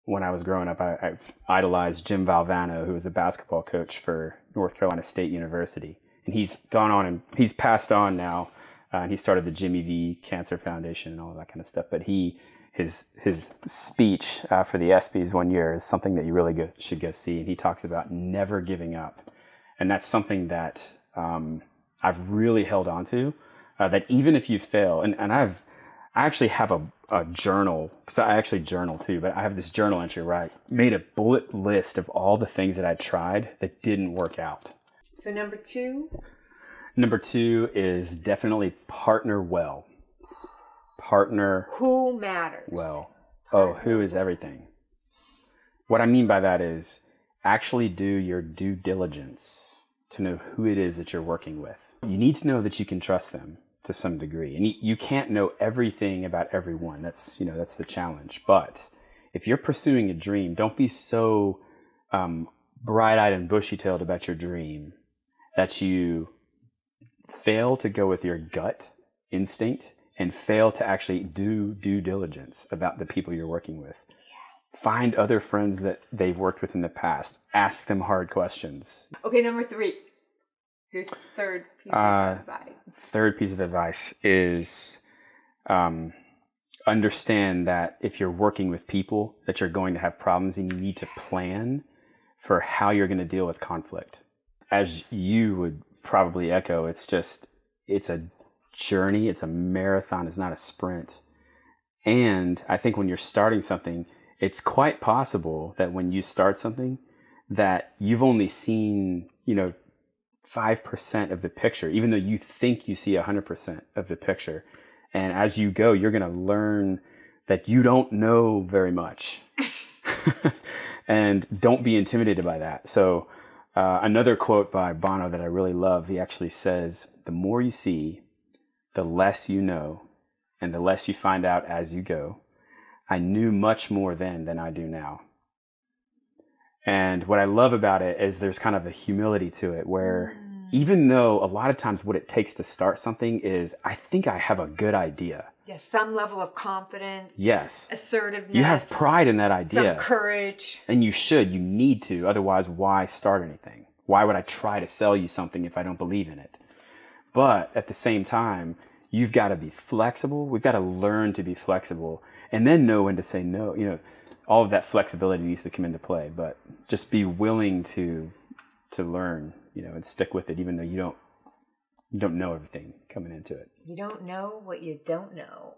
when I was growing up, I idolized Jim Valvano, who was a basketball coach for North Carolina State University. And he's gone on and he's passed on now. And he started the Jimmy V Cancer Foundation and all of that kind of stuff. But his speech for the ESPYs one year is something that you really should go see. And he talks about never giving up. And that's something that I've really held on to, that even if you fail, and I actually have a journal, because I actually journal too, but I have this journal entry where I made a bullet list of all the things that I tried that didn't work out. So number 2? Number 2 is definitely partner well. Partner. Who matters? Well. Oh, who is everything. What I mean by that is actually do your due diligence to know who it is that you're working with. You need to know that you can trust them to some degree. And you can't know everything about everyone. That's the challenge. But if you're pursuing a dream, don't be so bright-eyed and bushy-tailed about your dream that you fail to go with your gut instinct and fail to actually do due diligence about the people you're working with. Find other friends that they've worked with in the past. Ask them hard questions. Okay, number 3. Your third piece of advice. Third piece of advice is understand that if you're working with people, that you're going to have problems and you need to plan for how you're going to deal with conflict. As you would probably echo, it's a journey, it's a marathon, it's not a sprint. And I think when you're starting something, it's quite possible that when you start something that you've only seen, 5% of the picture, even though you think you see 100% of the picture. And as you go, you're going to learn that you don't know very much. And don't be intimidated by that. So another quote by Bono that I really love, he actually says, the more you see, the less you know, and the less you find out as you go. I knew much more then than I do now. And what I love about it is there's kind of a humility to it where even though a lot of times what it takes to start something is, I think I have a good idea. Yes, some level of confidence. Yes. Assertiveness. You have pride in that idea. Some courage. And you need to. Otherwise, why start anything? Why would I try to sell you something if I don't believe in it? But at the same time, you've got to be flexible. We've got to learn to be flexible and then know when to say no. All of that flexibility needs to come into play, but just be willing to learn, and stick with it, even though you don't know everything coming into it. You don't know what you don't know.